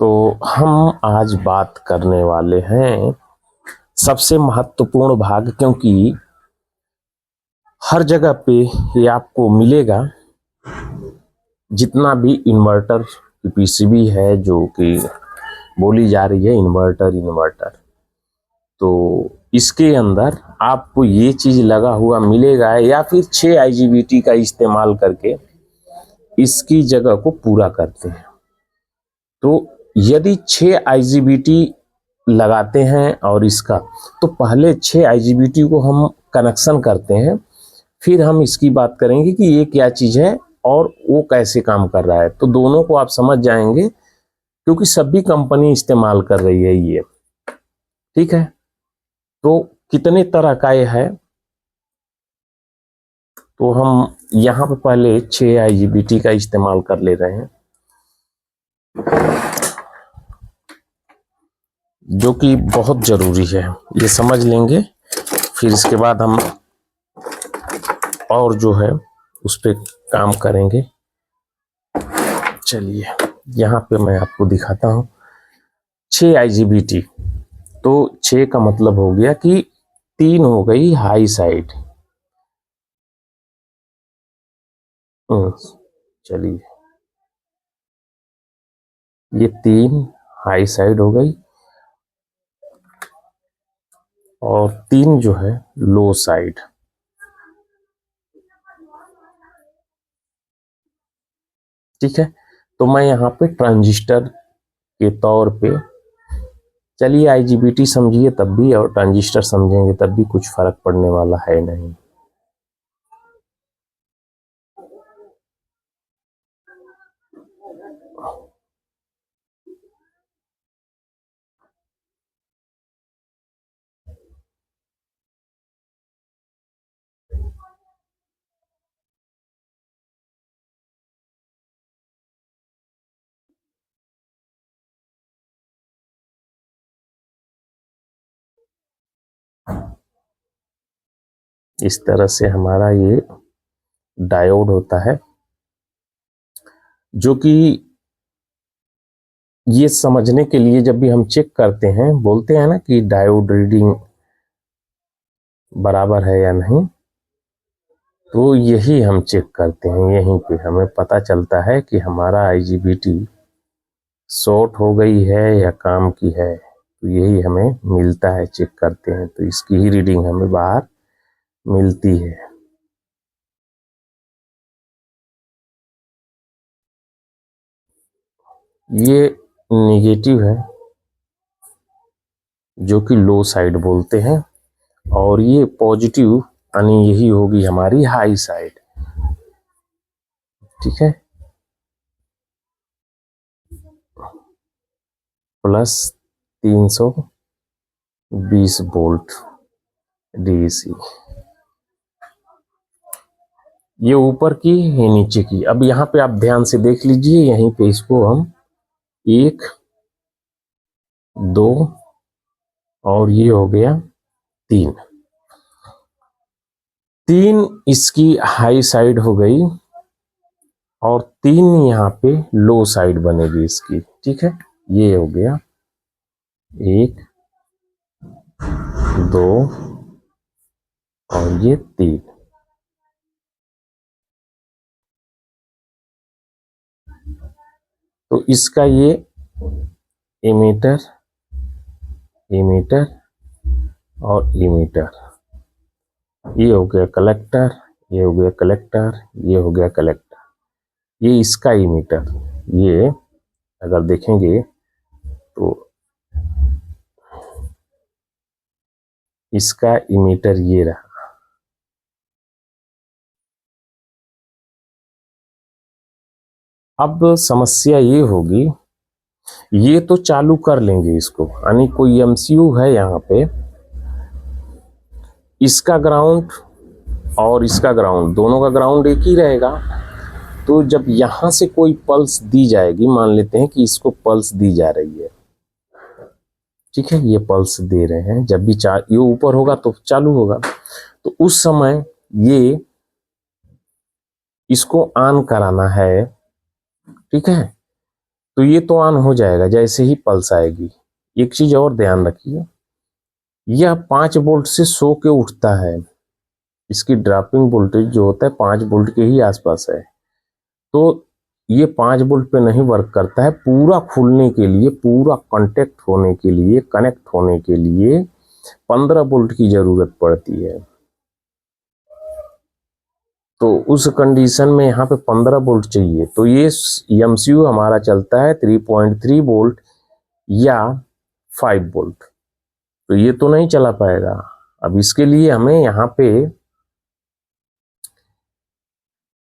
तो हम आज बात करने वाले हैं सबसे महत्वपूर्ण भाग, क्योंकि हर जगह पे ये आपको मिलेगा। जितना भी इन्वर्टर की पीसीबी है जो कि बोली जा रही है इन्वर्टर, तो इसके अंदर आपको ये चीज लगा हुआ मिलेगा, या फिर 6 IGBT का इस्तेमाल करके इसकी जगह को पूरा करते हैं। तो यदि 6 IGBT लगाते हैं और इसका, तो पहले 6 IGBT को हम कनेक्शन करते हैं, फिर हम इसकी बात करेंगे कि ये क्या चीज है और वो कैसे काम कर रहा है। तो दोनों को आप समझ जाएंगे, क्योंकि सभी कंपनी इस्तेमाल कर रही है ये। ठीक है, तो कितने तरह का ये है, तो हम यहाँ पे पहले 6 IGBT का इस्तेमाल कर ले रहे हैं, जो कि बहुत जरूरी है। ये समझ लेंगे, फिर इसके बाद हम और जो है उस पर काम करेंगे। चलिए यहाँ पे मैं आपको दिखाता हूँ 6 IGBT। तो 6 का मतलब हो गया कि 3 हो गई हाई साइड। चलिए, ये 3 हाई साइड हो गई और 3 जो है लो साइड। ठीक है, तो मैं यहाँ पे ट्रांजिस्टर के तौर पे, चलिए IGBT समझिए तब भी और ट्रांजिस्टर समझेंगे तब भी कुछ फर्क पड़ने वाला है नहीं। इस तरह से हमारा ये डायोड होता है, जो कि ये समझने के लिए जब भी हम चेक करते हैं, बोलते हैं ना कि डायोड रीडिंग बराबर है या नहीं, तो यही हम चेक करते हैं। यहीं पे हमें पता चलता है कि हमारा IGBT शॉर्ट हो गई है या काम की है। तो यही हमें मिलता है, चेक करते हैं तो इसकी ही रीडिंग हमें बाहर मिलती है। ये निगेटिव है, जो कि लो साइड बोलते हैं, और ये पॉजिटिव यानी यही होगी हमारी हाई साइड। ठीक है, प्लस 320 वोल्ट DC। ये ऊपर की, ये नीचे की। अब यहाँ पे आप ध्यान से देख लीजिए, यहीं पे इसको हम 1 2 और ये हो गया 3 इसकी हाई साइड हो गई और 3 यहाँ पे लो साइड बनेगी इसकी। ठीक है, ये हो गया 1 2 और ये 3। तो इसका ये इमीटर और इमीटर, ये हो गया कलेक्टर, ये हो गया कलेक्टर, ये हो गया कलेक्टर। ये इसका इमीटर, ये अगर देखेंगे तो इसका इमीटर ये रहा। अब समस्या ये होगी, ये तो चालू कर लेंगे इसको, यानी कोई MCU है यहाँ पे, इसका ग्राउंड और इसका ग्राउंड, दोनों का ग्राउंड एक ही रहेगा। तो जब यहाँ से कोई पल्स दी जाएगी, मान लेते हैं कि इसको पल्स दी जा रही है, ठीक है, ये पल्स दे रहे हैं, जब भी ये ऊपर होगा तो चालू होगा, तो उस समय ये इसको ऑन कराना है। ठीक है, तो ये तो ऑन हो जाएगा जैसे ही पल्स आएगी। एक चीज और ध्यान रखिए, यह 5 वोल्ट से सो के उठता है, इसकी ड्रॉपिंग वोल्टेज जो होता है 5 वोल्ट के ही आसपास है। तो ये 5 वोल्ट पे नहीं वर्क करता है, पूरा खुलने के लिए, पूरा कनेक्ट होने के लिए 15 वोल्ट की जरूरत पड़ती है। तो उस कंडीशन में यहाँ पे 15 वोल्ट चाहिए, तो ये एमसीयू हमारा चलता है 3.3 वोल्ट या 5 वोल्ट, तो ये तो नहीं चला पाएगा। अब इसके लिए हमें यहाँ पे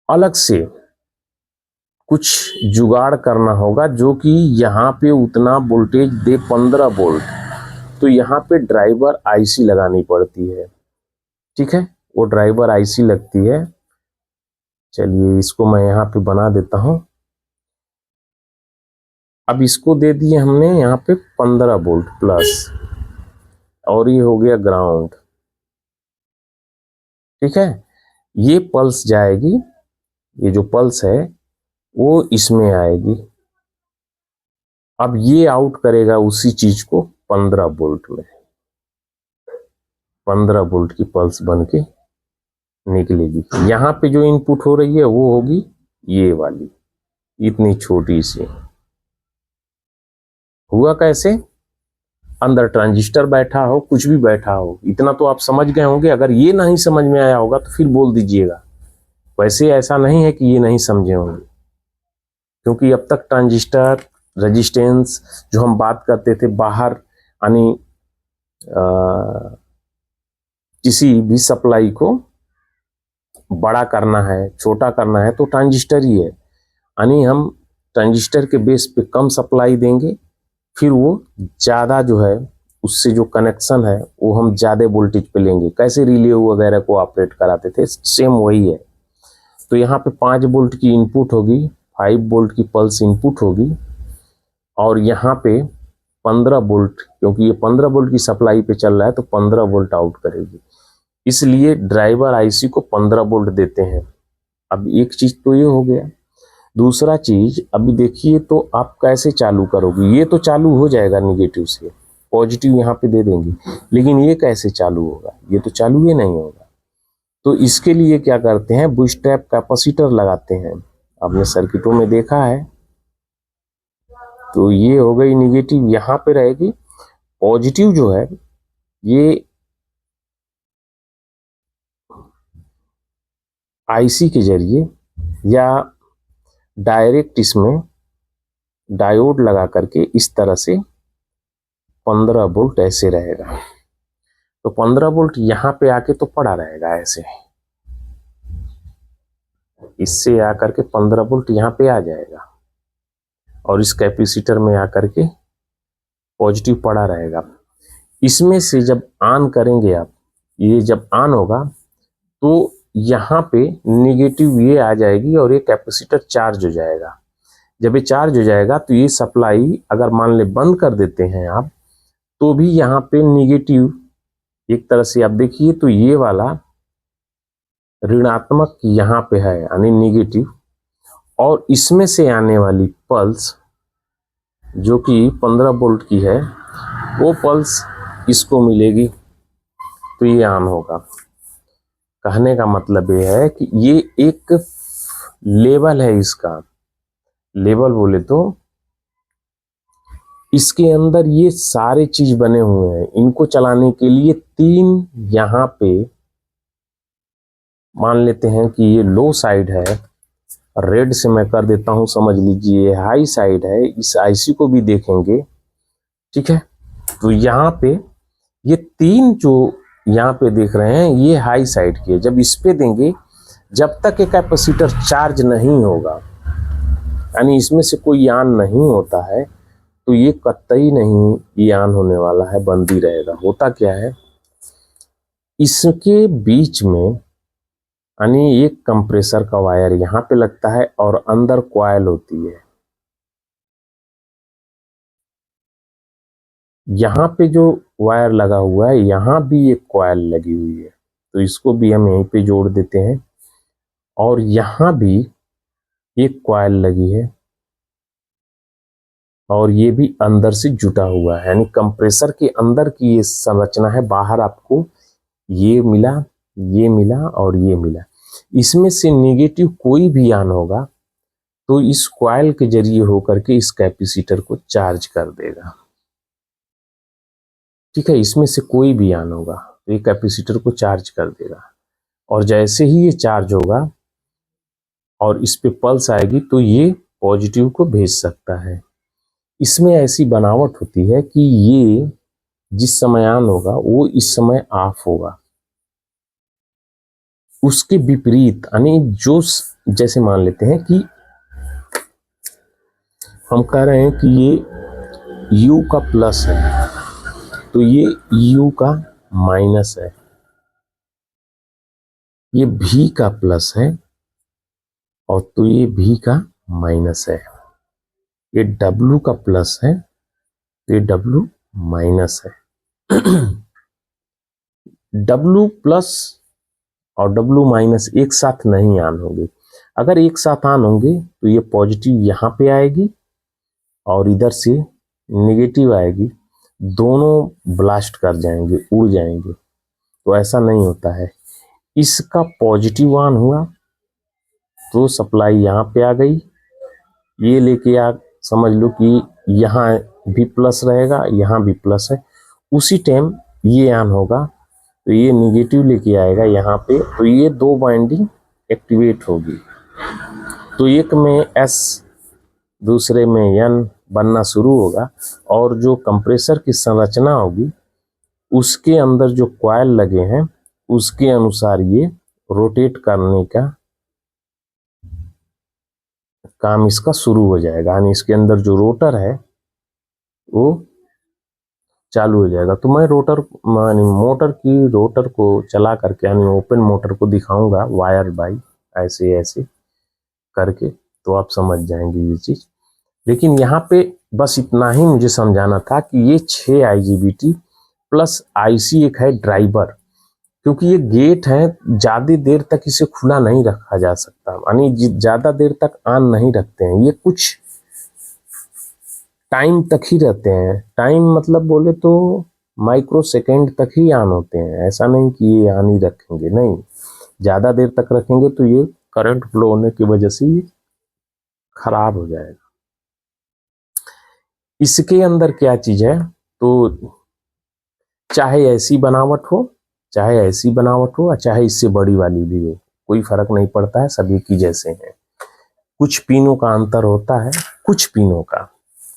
अलग से कुछ जुगाड़ करना होगा जो कि यहाँ पे उतना वोल्टेज दे 15 वोल्ट। तो यहाँ पे ड्राइवर आईसी लगानी पड़ती है, ठीक है, वो ड्राइवर आईसी लगती है। चलिए इसको मैं यहाँ पे बना देता हूँ। अब इसको दे दिए हमने यहाँ पे 15 वोल्ट प्लस, और ये हो गया ग्राउंड, ठीक है। ये पल्स जाएगी, ये जो पल्स है वो इसमें आएगी। अब ये आउट करेगा उसी चीज को 15 वोल्ट में, 15 वोल्ट की पल्स बन के निकलेगी। यहाँ पे जो इनपुट हो रही है वो होगी ये वाली, इतनी छोटी सी। हुआ कैसे? अंदर ट्रांजिस्टर बैठा हो, कुछ भी बैठा हो, इतना तो आप समझ गए होंगे। अगर ये नहीं समझ में आया होगा तो फिर बोल दीजिएगा। वैसे ऐसा नहीं है कि ये नहीं समझे होंगे, क्योंकि अब तक ट्रांजिस्टर रेजिस्टेंस जो हम बात करते थे बाहर, यानी किसी भी सप्लाई को बड़ा करना है, छोटा करना है, तो ट्रांजिस्टर ही है। यानी हम ट्रांजिस्टर के बेस पे कम सप्लाई देंगे, फिर वो ज़्यादा जो है उससे जो कनेक्शन है वो हम ज़्यादा वोल्टेज पे लेंगे। कैसे रिले वगैरह को ऑपरेट कराते थे, सेम वही है। तो यहाँ पे 5 वोल्ट की इनपुट होगी, 5 वोल्ट की पल्स इनपुट होगी, और यहाँ पे 15 वोल्ट, क्योंकि ये 15 वोल्ट की सप्लाई पे चल रहा है तो 15 वोल्ट आउट करेगी, इसलिए ड्राइवर आईसी को 15 वोल्ट देते हैं। अब एक चीज तो ये हो गया। दूसरा चीज अभी देखिए, तो आप कैसे चालू करोगे? ये तो चालू हो जाएगा निगेटिव से, पॉजिटिव यहाँ पे दे देंगे, लेकिन ये कैसे चालू होगा? ये तो चालू ही नहीं होगा। तो इसके लिए क्या करते हैं, बूस्ट्रैप कैपेसिटर लगाते हैं, आपने सर्किटों में देखा है। तो ये हो गई निगेटिव, यहाँ पे रहेगी। पॉजिटिव जो है ये आईसी के जरिए या डायरेक्ट इसमें डायोड लगा करके इस तरह से 15 वोल्ट ऐसे रहेगा। तो 15 वोल्ट यहाँ पे आके तो पड़ा रहेगा ऐसे, इससे आकर के 15 वोल्ट यहाँ पे आ जाएगा, और इस कैपेसिटर में आकर के पॉजिटिव पड़ा रहेगा। इसमें से जब ऑन करेंगे आप, ये जब ऑन होगा तो यहाँ पे निगेटिव ये आ जाएगी और ये कैपेसिटर चार्ज हो जाएगा। जब ये चार्ज हो जाएगा तो ये सप्लाई अगर मान ले बंद कर देते हैं आप, तो भी यहाँ पे निगेटिव एक तरह से आप देखिए तो ये वाला ऋणात्मक यहाँ पे है, यानी निगेटिव, और इसमें से आने वाली पल्स जो कि 15 वोल्ट की है वो पल्स इसको मिलेगी, तो ये ऑन होगा। कहने का मतलब ये है कि ये एक लेवल है, इसका लेवल बोले तो इसके अंदर ये सारे चीज बने हुए हैं। इनको चलाने के लिए 3 यहाँ पे मान लेते हैं कि ये लो साइड है, रेड से मैं कर देता हूं, समझ लीजिए हाई साइड है। इस आईसी को भी देखेंगे, ठीक है। तो यहाँ पे ये 3 जो यहाँ पे देख रहे हैं ये हाई साइड की है। जब इस पे देंगे, जब तक ये कैपेसिटर चार्ज नहीं होगा, यानी इसमें से कोई ऑन नहीं होता है, तो ये कतई नहीं ये ऑन होने वाला है, बंद ही रहेगा। होता क्या है, इसके बीच में यानी एक कंप्रेसर का वायर यहाँ पे लगता है और अंदर कॉइल होती है। यहाँ पे जो वायर लगा हुआ है यहाँ भी एक कॉइल लगी हुई है, तो इसको भी हम यहीं पे जोड़ देते हैं। और यहाँ भी एक कॉइल लगी है, और ये भी अंदर से जुटा हुआ है, यानी कंप्रेसर के अंदर की ये संरचना है। बाहर आपको ये मिला, ये मिला और ये मिला। इसमें से नेगेटिव कोई भी आन होगा तो इस कॉइल के जरिए होकर के इस कैपेसिटर को चार्ज कर देगा। ठीक है, इसमें से कोई भी आन होगा तो ये कैपेसिटर को चार्ज कर देगा, और जैसे ही ये चार्ज होगा और इस पे पल्स आएगी तो ये पॉजिटिव को भेज सकता है। इसमें ऐसी बनावट होती है कि ये जिस समय ऑन होगा वो इस समय ऑफ होगा। उसके विपरीत, यानी जो जैसे मान लेते हैं कि हम कह रहे हैं कि ये U का प्लस है तो ये U का माइनस है, ये V का प्लस है और तो ये V का माइनस है, ये W का प्लस है तो ये W माइनस है। W प्लस और W माइनस एक साथ नहीं ऑन होंगे। अगर एक साथ ऑन होंगे तो ये पॉजिटिव यहाँ पे आएगी और इधर से नेगेटिव आएगी, दोनों ब्लास्ट कर जाएंगे, उड़ जाएंगे। तो ऐसा नहीं होता है। इसका पॉजिटिव ऑन हुआ तो सप्लाई यहाँ पे आ गई, ये लेके आ, समझ लो कि यहाँ भी प्लस रहेगा, यहाँ भी प्लस है। उसी टाइम ये ऑन होगा तो ये निगेटिव लेके आएगा यहाँ पे, तो ये दो बाइंडिंग एक्टिवेट होगी। तो एक में S दूसरे में N बनना शुरू होगा, और जो कंप्रेसर की संरचना होगी उसके अंदर जो कॉइल लगे हैं उसके अनुसार ये रोटेट करने का काम इसका शुरू हो जाएगा, यानी इसके अंदर जो रोटर है वो चालू हो जाएगा। तो मैं मोटर की रोटर को चला करके, यानी ओपन मोटर को दिखाऊंगा वायर बाई ऐसे ऐसे करके, तो आप समझ जाएंगे ये चीज। लेकिन यहाँ पे बस इतना ही मुझे समझाना था कि ये 6 IGBT प्लस IC एक है ड्राइवर, क्योंकि ये गेट है, ज्यादा देर तक इसे खुला नहीं रखा जा सकता, यानी ज्यादा देर तक ऑन नहीं रखते हैं, ये कुछ टाइम तक ही रहते हैं। टाइम मतलब बोले तो माइक्रो सेकेंड तक ही ऑन होते हैं, ऐसा नहीं कि ये ऑन ही रखेंगे, नहीं, ज्यादा देर तक रखेंगे तो ये करंट फ्लो होने की वजह से ये खराब हो जाएगा। इसके अंदर क्या चीज है, तो चाहे ऐसी बनावट हो, चाहे ऐसी बनावट हो, चाहे इससे बड़ी वाली भी हो, कोई फर्क नहीं पड़ता है, सभी की जैसे हैं। कुछ पिनों का अंतर होता है, कुछ पिनों का,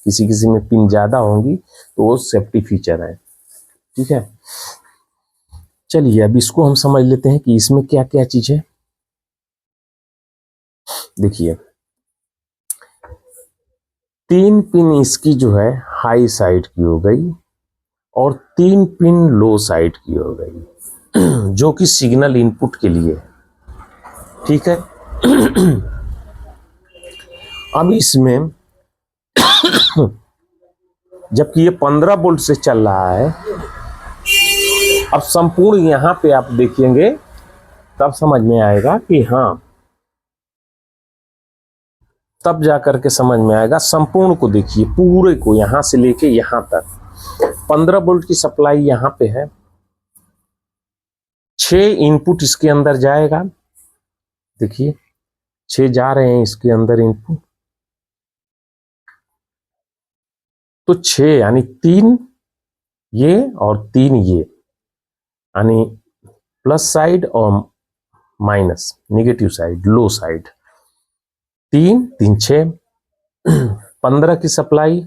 किसी किसी में पिन ज्यादा होंगी तो वो सेफ्टी फीचर है। ठीक है, चलिए अब इसको हम समझ लेते हैं कि इसमें क्या क्या चीज है। देखिए 3 पिन इसकी जो है हाई साइड की हो गई और 3 पिन लो साइड की हो गई, जो कि सिग्नल इनपुट के लिए। ठीक है, अब इसमें जबकि ये 15 वोल्ट से चल रहा है, अब संपूर्ण यहां पे आप देखेंगे तब समझ में आएगा कि हाँ, तब जाकर के समझ में आएगा। संपूर्ण को देखिए, पूरे को यहां से लेके यहां तक 15 वोल्ट की सप्लाई यहां पे है, 6 इनपुट इसके अंदर जाएगा। देखिए 6 जा रहे हैं इसके अंदर इनपुट, तो 6 यानी 3 ये और 3 ये, यानी प्लस साइड और माइनस नेगेटिव साइड, लो साइड, 3 3 6 15 की सप्लाई,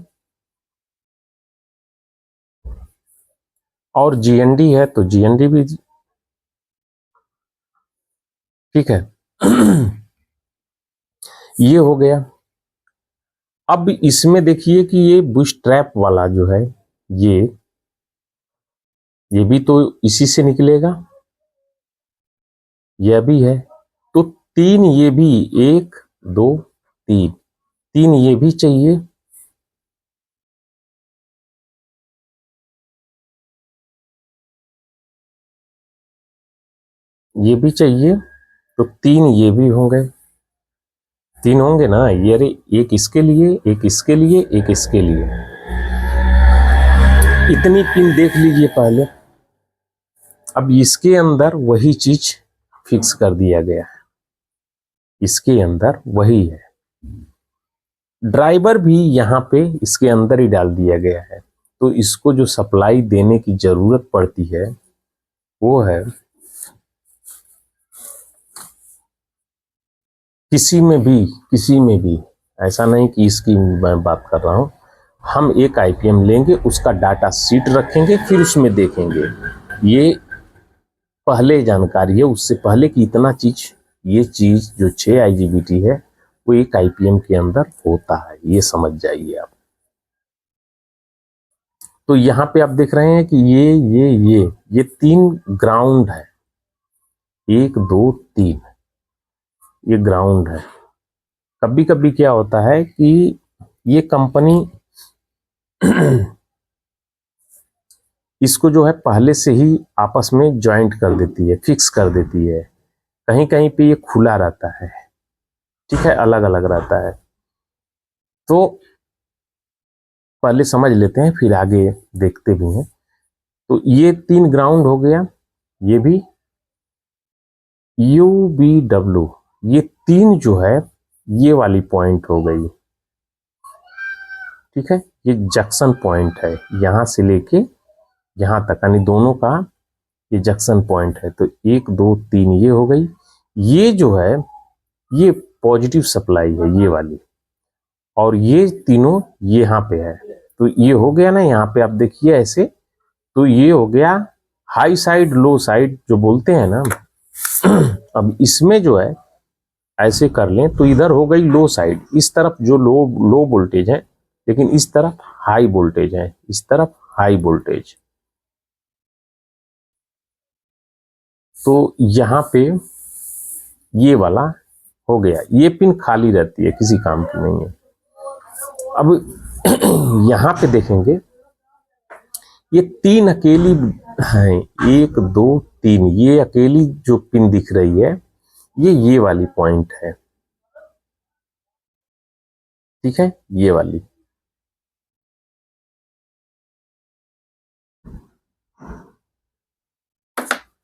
और GND है तो GND भी। ठीक है, ये हो गया। अब इसमें देखिए कि ये बूस्ट्रैप वाला जो है, ये भी तो इसी से निकलेगा, यह भी है, तो 3 ये भी, 1 2 3, 3 ये भी चाहिए, ये भी चाहिए, तो 3 ये भी होंगे। तीन होंगे ना ये, अरे एक इसके लिए, एक इसके लिए, एक इसके लिए, इतनी पिन देख लीजिए पहले। अब इसके अंदर वही चीज फिक्स कर दिया गया है, इसके अंदर वही है। ड्राइवर भी यहाँ पे इसके अंदर ही डाल दिया गया है, तो इसको जो सप्लाई देने की जरूरत पड़ती है वो है, किसी में भी ऐसा नहीं कि इसकी मैं बात कर रहा हूँ, हम एक आईपीएम लेंगे, उसका डाटा शीट रखेंगे, फिर उसमें देखेंगे। ये पहले जानकारी है, उससे पहले कि इतना चीज, ये चीज जो 6 आईजीबीटी है वो एक आईपीएम के अंदर होता है, ये समझ जाइए आप। तो यहाँ पे आप देख रहे हैं कि ये 3 ग्राउंड है, 1 2 3, ये ग्राउंड है। कभी कभी क्या होता है कि ये कंपनी इसको जो है पहले से ही आपस में ज्वाइंट कर देती है, फिक्स कर देती है। कहीं कहीं पे ये खुला रहता है, ठीक है, अलग अलग रहता है। तो पहले समझ लेते हैं, फिर आगे देखते भी हैं। तो ये 3 ग्राउंड हो गया, ये भी UBW, ये 3 जो है ये वाली पॉइंट हो गई, ठीक है, ये जंक्शन पॉइंट है, यहां से लेके यहां तक, यानी दोनों का ये जंक्शन पॉइंट है। तो 1 2 3 ये हो गई। ये जो है ये पॉजिटिव सप्लाई है, ये वाली, और ये तीनों यहाँ पे है। तो ये हो गया ना, यहाँ पे आप देखिए ऐसे, तो ये हो गया हाई साइड लो साइड जो बोलते हैं ना। अब इसमें जो है ऐसे कर लें तो इधर हो गई लो साइड, इस तरफ जो लो वोल्टेज है, लेकिन इस तरफ हाई वोल्टेज है, इस तरफ हाई वोल्टेज। तो यहाँ पे ये वाला हो गया, ये पिन खाली रहती है, किसी काम की नहीं है। अब यहाँ पे देखेंगे ये 3 अकेली हैं, 1 2 3, ये अकेली जो पिन दिख रही है ये वाली पॉइंट है, ठीक है, ये वाली।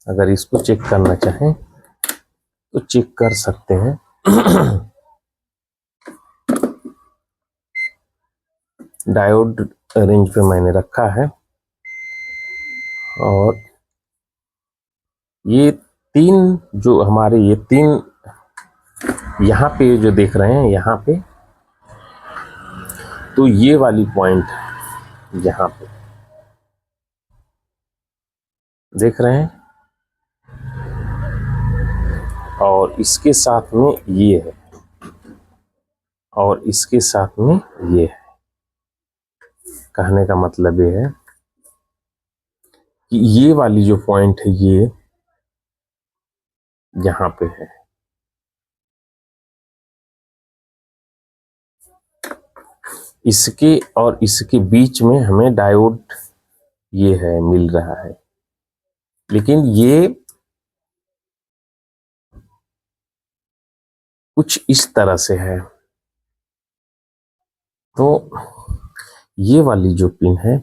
अगर इसको चेक करना चाहें तो चेक कर सकते हैं। डायोड रेंज पे मैंने रखा है, और ये 3 जो हमारे, ये 3 यहाँ पे जो देख रहे हैं, यहाँ पे तो ये वाली पॉइंट है, यहाँ पे देख रहे हैं, और इसके साथ में ये है, और इसके साथ में ये है। कहने का मतलब ये है कि ये वाली जो पॉइंट है ये यहाँ पे है, इसके और इसके बीच में हमें डायोड ये है मिल रहा है, लेकिन ये कुछ इस तरह से है। तो ये वाली जो पिन है,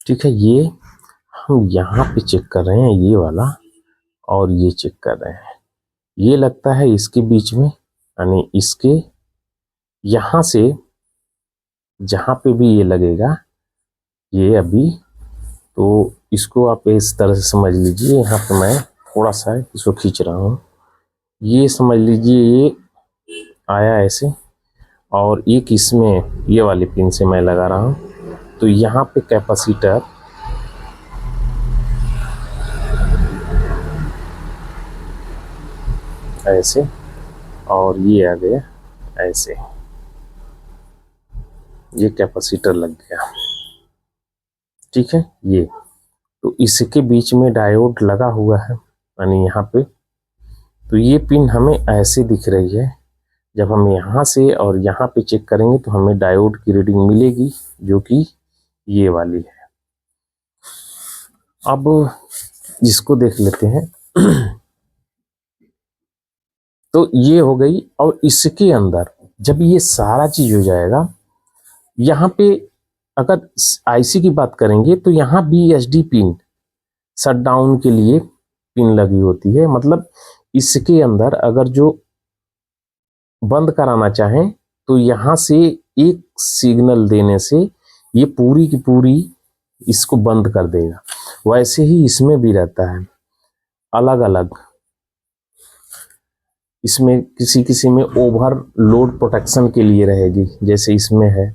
ठीक है, ये हम यहाँ पे चेक कर रहे हैं, ये वाला, और ये चेक कर रहे हैं, ये लगता है इसके बीच में, यानी इसके यहाँ से जहाँ पे भी ये लगेगा ये अभी, तो इसको आप इस तरह से समझ लीजिए। यहाँ पे मैं थोड़ा सा इसको खींच रहा हूँ, ये समझ लीजिए ये आया ऐसे, और एक इसमें ये वाली पिन से मैं लगा रहा हूँ। तो यहाँ पे कैपेसिटर ऐसे, और ये आ गया ऐसे, ये कैपेसिटर लग गया, ठीक है। ये तो इसके बीच में डायोड लगा हुआ है, यानी यहाँ पे। तो ये पिन हमें ऐसे दिख रही है, जब हम यहाँ से और यहाँ पे चेक करेंगे तो हमें डायोड की रीडिंग मिलेगी, जो कि ये वाली है। अब इसको देख लेते हैं। तो ये हो गई। और इसके अंदर जब ये सारा चीज हो जाएगा, यहाँ पे अगर आईसी की बात करेंगे तो यहाँ BSD पिन शट डाउन के लिए पिन लगी होती है। मतलब इसके अंदर अगर जो बंद कराना चाहें तो यहाँ से एक सिग्नल देने से ये पूरी की पूरी इसको बंद कर देगा। वैसे ही इसमें भी रहता है अलग अलग। इसमें किसी किसी में ओवरलोड प्रोटेक्शन के लिए रहेगी, जैसे इसमें है।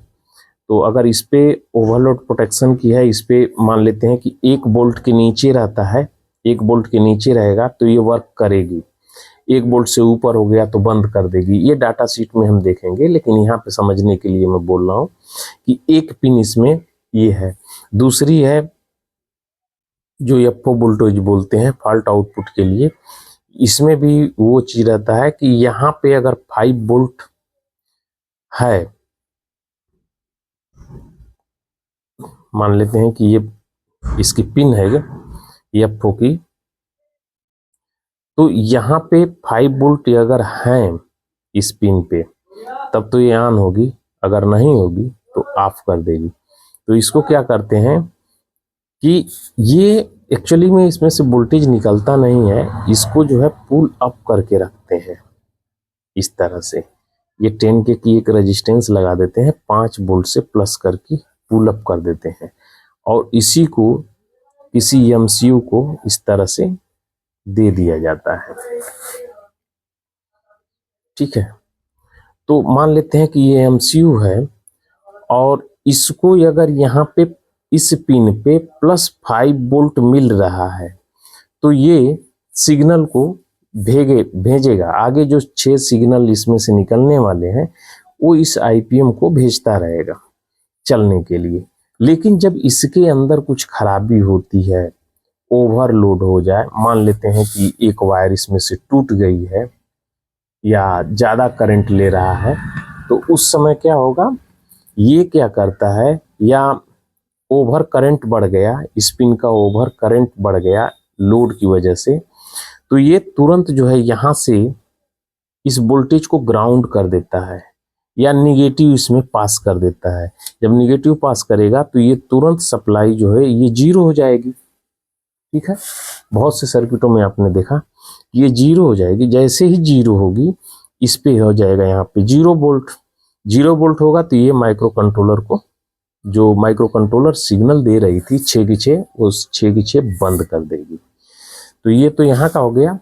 तो अगर इस पे ओवरलोड प्रोटेक्शन की है, इस पे मान लेते हैं कि 1 बोल्ट के नीचे रहता है, 1 बोल्ट के नीचे रहेगा तो ये वर्क करेगी। 1 बोल्ट से ऊपर हो गया तो बंद कर देगी। ये डाटा शीट में हम देखेंगे, लेकिन यहाँ पे समझने के लिए मैं बोल रहा हूँ कि एक पिन इसमें ये है। दूसरी है जो FO वोल्टेज बोलते हैं फॉल्ट आउटपुट के लिए। इसमें भी वो चीज रहता है कि यहाँ पे अगर 5 वोल्ट है, मान लेते हैं कि ये इसकी पिन है FO की, तो यहाँ पे 5 वोल्ट अगर हैं इस पिन पे तब तो ये ऑन होगी, अगर नहीं होगी तो ऑफ कर देगी। तो इसको क्या करते हैं कि ये एक्चुअली में इसमें से वोल्टेज निकलता नहीं है, इसको जो है पुल अप करके रखते हैं इस तरह से। ये 10K की एक रेजिस्टेंस लगा देते हैं, 5 वोल्ट से प्लस करके पुल अप कर देते हैं, और इसी को किसी MCU को इस तरह से दे दिया जाता है। ठीक है, तो मान लेते हैं कि ये MCU है और इसको अगर यहाँ पे इस पिन पे +5 वोल्ट मिल रहा है तो ये सिग्नल को भेजेगा। आगे जो 6 सिग्नल इसमें से निकलने वाले हैं वो इस IPM को भेजता रहेगा चलने के लिए। लेकिन जब इसके अंदर कुछ खराबी होती है, ओवरलोड हो जाए, मान लेते हैं कि एक वायर इसमें से टूट गई है या ज़्यादा करंट ले रहा है, तो उस समय क्या होगा, ये क्या करता है, या ओवर करंट बढ़ गया, स्पिन का ओवर करंट बढ़ गया लोड की वजह से, तो ये तुरंत जो है यहाँ से इस वोल्टेज को ग्राउंड कर देता है या निगेटिव इसमें पास कर देता है। जब निगेटिव पास करेगा तो ये तुरंत सप्लाई जो है ये 0 हो जाएगी। ठीक है, बहुत से सर्किटों में आपने देखा ये 0 हो जाएगी। जैसे ही 0 होगी इस पे हो जाएगा यहाँ पे 0 वोल्ट। 0 वोल्ट होगा तो ये माइक्रो कंट्रोलर को, जो माइक्रो कंट्रोलर सिग्नल दे रही थी 6 की 6, उस 6 की 6 बंद कर देगी। तो ये तो यहाँ का हो गया।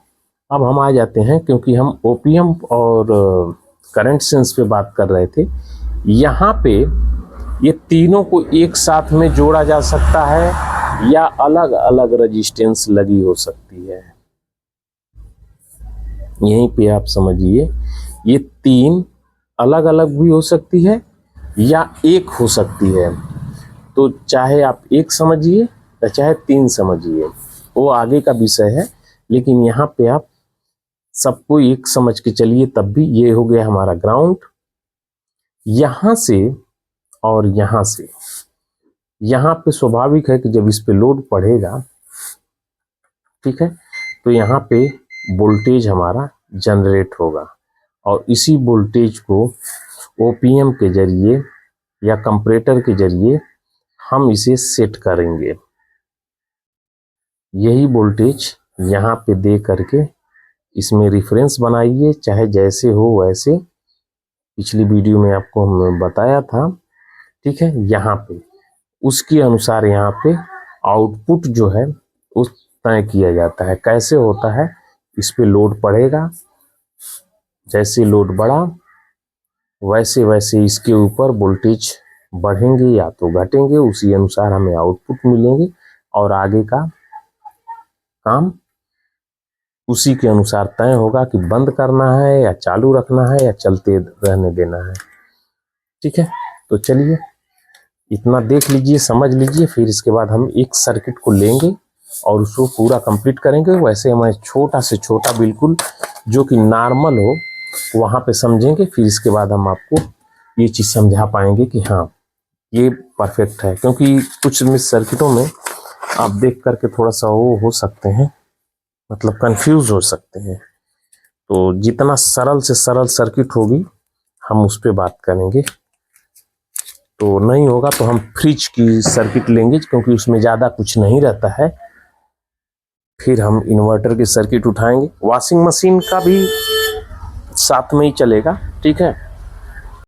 अब हम आ जाते हैं, क्योंकि हम OPM और करंट सेंस पे बात कर रहे थे, यहाँ पे ये तीनों को एक साथ में जोड़ा जा सकता है या अलग अलग रेजिस्टेंस लगी हो सकती है। यहीं पे आप समझिए, ये 3 अलग अलग भी हो सकती है या एक हो सकती है। तो चाहे आप एक समझिए या चाहे 3 समझिए, वो आगे का विषय है, लेकिन यहाँ पे आप सबको एक समझ के चलिए। तब भी ये हो गया हमारा ग्राउंड। यहाँ से और यहाँ से, यहाँ पे स्वाभाविक है कि जब इस पे लोड पड़ेगा, ठीक है, तो यहाँ पे वोल्टेज हमारा जनरेट होगा और इसी वोल्टेज को OPM के जरिए या कंपैरेटर के जरिए हम इसे सेट करेंगे। यही वोल्टेज यहाँ पे दे करके इसमें रेफरेंस बनाइए, चाहे जैसे हो वैसे, पिछली वीडियो में आपको हमने बताया था। ठीक है, यहाँ पे उसके अनुसार यहाँ पे आउटपुट जो है उस तय किया जाता है। कैसे होता है, इस पे लोड पड़ेगा, जैसे लोड बढ़ा वैसे वैसे इसके ऊपर वोल्टेज बढ़ेंगे या तो घटेंगे, उसी अनुसार हमें आउटपुट मिलेंगे और आगे का काम उसी के अनुसार तय होगा कि बंद करना है या चालू रखना है या चलते रहने देना है। ठीक है, तो चलिए इतना देख लीजिए, समझ लीजिए, फिर इसके बाद हम एक सर्किट को लेंगे और उसको पूरा कंप्लीट करेंगे। वैसे हमें छोटा से छोटा बिल्कुल जो कि नॉर्मल हो वहाँ पे समझेंगे, फिर इसके बाद हम आपको ये चीज़ समझा पाएंगे कि हाँ ये परफेक्ट है। क्योंकि कुछ सर्किटों में आप देख करके थोड़ा सा वो हो सकते हैं, मतलब कंफ्यूज हो सकते हैं। तो जितना सरल से सरल सर्किट होगी हम उस पर बात करेंगे। तो नहीं होगा तो हम फ्रिज की सर्किट लेंगे, क्योंकि उसमें ज़्यादा कुछ नहीं रहता है। फिर हम इन्वर्टर की सर्किट उठाएंगे। वॉशिंग मशीन का भी साथ में ही चलेगा, ठीक है।